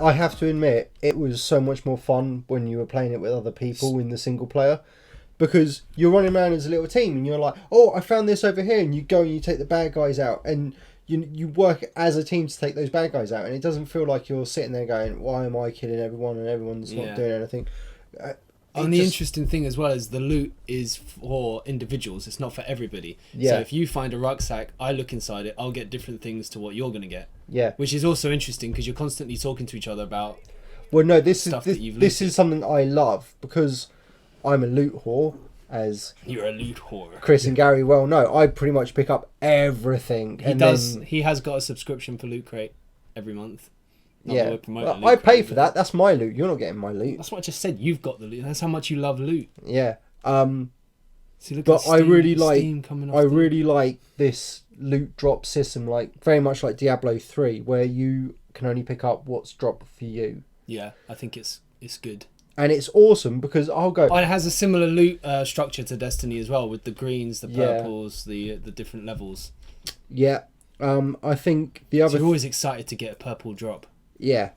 I have to admit, it was so much more fun when you were playing it with other people in the single player. Because you're running around as a little team and you're like, oh, I found this over here, and you go and you take the bad guys out, and you work as a team to take those bad guys out, and it doesn't feel like you're sitting there going, why am I killing everyone and everyone's not doing anything. And the interesting thing as well is the loot is for individuals, it's not for everybody. Yeah. So if you find a rucksack, I look inside it, I'll get different things to what you're going to get. Yeah. Which is also interesting because you're constantly talking to each other about this is something I love, because I'm a loot whore, as you're a loot whore. Chris and Gary well know. I pretty much pick up everything. He has got a subscription for Loot Crate every month. Well, I pay for that. That's my loot. You're not getting my loot. That's what I just said. You've got the loot. That's how much you love loot. Yeah. See, look but at Steam, I really like this loot drop system, like very much like Diablo 3, where you can only pick up what's dropped for you. Yeah, I think it's good. And it's awesome because I'll go... Oh, it has a similar loot structure to Destiny as well, with the greens, the purples, the different levels. Yeah. I think the other... So you're always excited to get a purple drop. Yeah.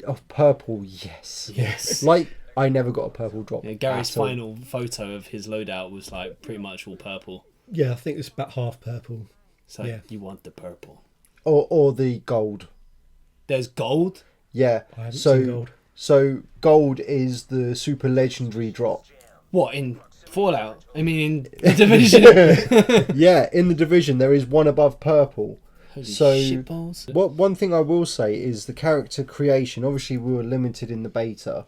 Oh, purple, yes. Yes. Like, I never got a purple drop. Yeah, Gary's final photo of his loadout was like pretty much all purple. Yeah, I think it's about half purple. So you want the purple. Or the gold. There's gold? Yeah. I haven't seen gold. So gold is the super legendary drop. What, in Fallout? I mean, in the Division? Yeah, in the Division there is one above purple. Holy so shitballs. One thing I will say is the character creation. Obviously, we were limited in the beta.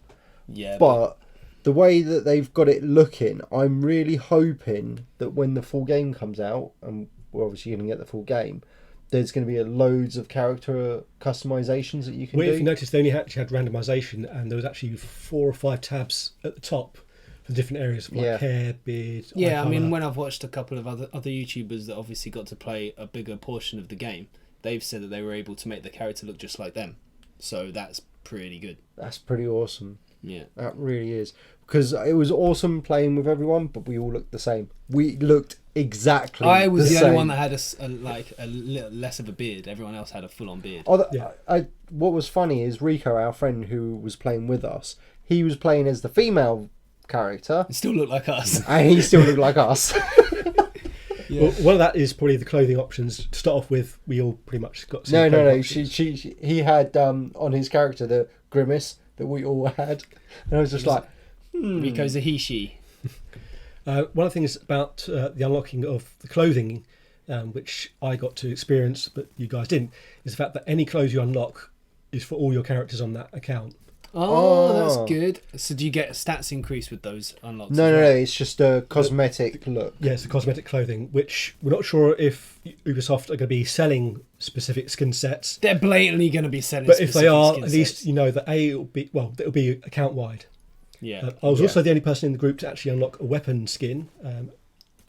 Yeah. But the way that they've got it looking, I'm really hoping that when the full game comes out, and we're obviously going to get the full game, there's going to be loads of character customizations that you can do. If you notice, they only actually had randomization, and there was actually 4 or 5 tabs at the top for different areas, like hair, beard. Yeah, eye I mean, colour. when I've watched a couple of other YouTubers that obviously got to play a bigger portion of the game, they've said that they were able to make the character look just like them. So that's pretty good. That's pretty awesome. Yeah. That really is. Because it was awesome playing with everyone, but we all looked the same. We looked exactly I was the same. only one that had a little less of a beard. Everyone else had a full-on beard. What was funny is Rico, our friend who was playing with us, he was playing as the female character. It still looked like us. And he still looked like us. Well, one of that is probably the clothing options. To start off with, we all pretty much got... No. He had on his character the grimace that we all had. And I was just like... Rico's a he-she. One of the things about the unlocking of the clothing, which I got to experience but you guys didn't, is the fact that any clothes you unlock is for all your characters on that account. Oh, that's good. So do you get a stats increase with those unlocks? No, it's just a cosmetic look. Yeah, it's the cosmetic clothing, which we're not sure if Ubisoft are going to be selling specific skin sets. They're blatantly going to be selling but if they are, skin at least sets. you know that it'll be account-wide. Yeah. I was also the only person in the group to actually unlock a weapon skin.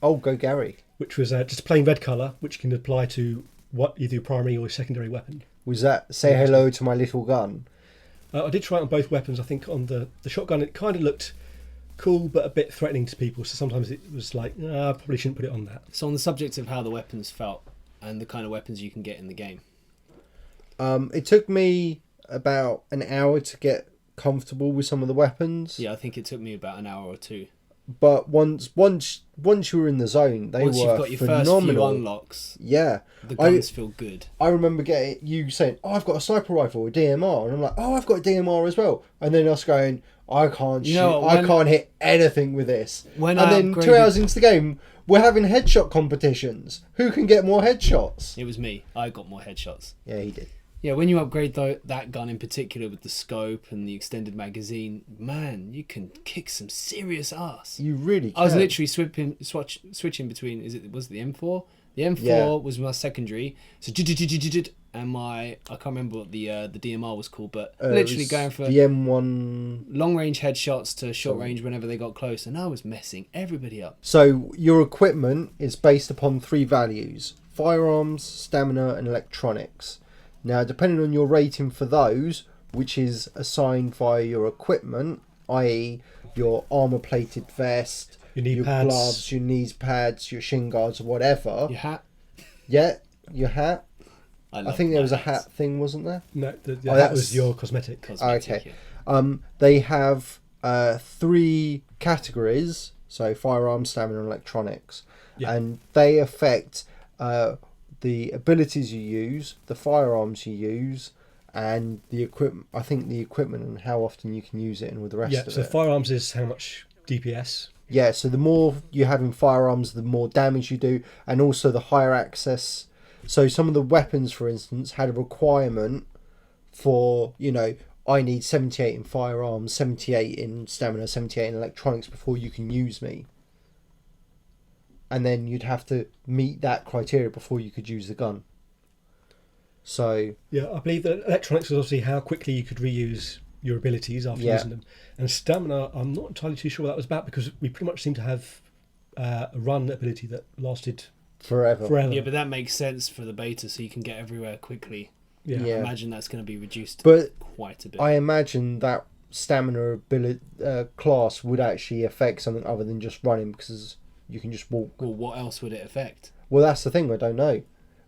Go Gary. Which was just a plain red colour, which can apply to either your primary or secondary weapon. Was that say hello to my little gun? I did try it on both weapons. I think on the shotgun it kind of looked cool but a bit threatening to people, so sometimes it was like, I probably shouldn't put it on that. So on the subject of how the weapons felt and the kind of weapons you can get in the game. It took me about an hour to get comfortable with some of the weapons. Yeah, I think it took me about an hour or two. But once you were in the zone, once you've got your first few unlocks, yeah, the guns feel good. I remember getting you saying, "Oh, I've got a sniper rifle, a DMR," and I'm like, "Oh, I've got a DMR as well." And then us going, "I can't shoot. I can't hit anything with this." And then 2 hours into the game, we're having headshot competitions. Who can get more headshots? It was me. I got more headshots. Yeah, he did. Yeah, when you upgrade that gun in particular with the scope and the extended magazine, man, you can kick some serious ass. You really can. I was literally switching between, was it the M4? The M4 was my secondary, so and I can't remember what the DMR was called, but literally going for the M1 long range headshots to short range whenever they got close, and I was messing everybody up. So your equipment is based upon 3 values: firearms, stamina, and electronics. Now, depending on your rating for those, which is assigned via your equipment, i.e. your armour-plated vest, your pads, gloves, your knees pads, your shin guards, whatever. Your hat. Yeah, your hat. I think there was a hat thing, wasn't there? No, the hat was your cosmetic. Okay. They have 3 categories, so firearms, stamina, and electronics, and they affect the abilities you use, the firearms you use, and the equipment. I think the equipment and how often you can use it, and with the rest of it. So firearms is how much DPS. Yeah, so the more you have in firearms, the more damage you do, and also the higher access. So some of the weapons, for instance, had a requirement for, I need 78 in firearms, 78 in stamina, 78 in electronics before you can use me. And then you'd have to meet that criteria before you could use the gun. So... Yeah, I believe that electronics is obviously how quickly you could reuse your abilities after using them. And stamina, I'm not entirely too sure what that was about, because we pretty much seem to have a run ability that lasted forever. Yeah, but that makes sense for the beta, so you can get everywhere quickly. I imagine that's going to be reduced quite a bit. I imagine that stamina ability class would actually affect something other than just running, because you can just walk. Well, what else would it affect? Well, that's the thing, I don't know.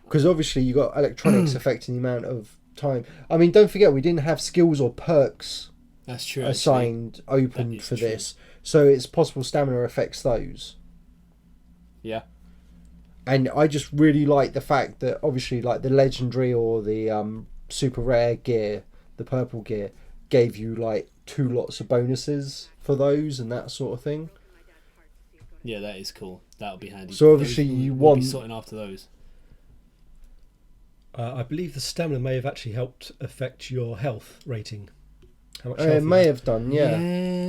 Because obviously you got electronics affecting the amount of time. I mean, don't forget, we didn't have skills or perks that's true, assigned open for this. So it's possible stamina affects those. Yeah. And I just really like the fact that obviously like the legendary or the super rare gear, the purple gear, gave you like 2 lots of bonuses for those and that sort of thing. Yeah, that is cool. That'll be handy. So obviously we'll be sorting after those. I believe the stamina may have actually helped affect your health rating. How much it may have done, yeah.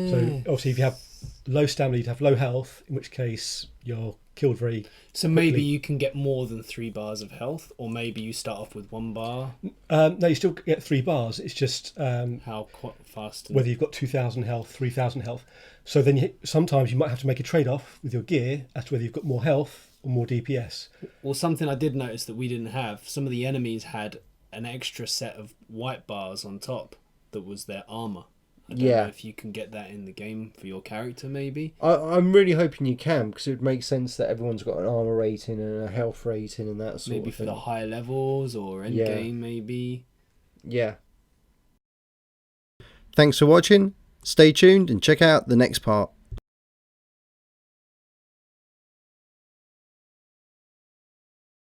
So obviously if you have low stamina, you'd have low health, in which case you're killed very So maybe you can get more than 3 bars of health, or maybe you start off with 1 bar. No, you still get 3 bars. It's just how fast. Whether you've got 2,000 health, 3,000 health. So then sometimes you might have to make a trade-off with your gear as to whether you've got more health or more DPS. Well, something I did notice that we didn't have. Some of the enemies had an extra set of white bars on top that was their armor. I don't know if you can get that in the game for your character, maybe. I'm really hoping you can, because it would make sense that everyone's got an armor rating and a health rating and that sort of thing. Maybe for the higher levels or end game, maybe. Yeah. Thanks for watching. Stay tuned and check out the next part.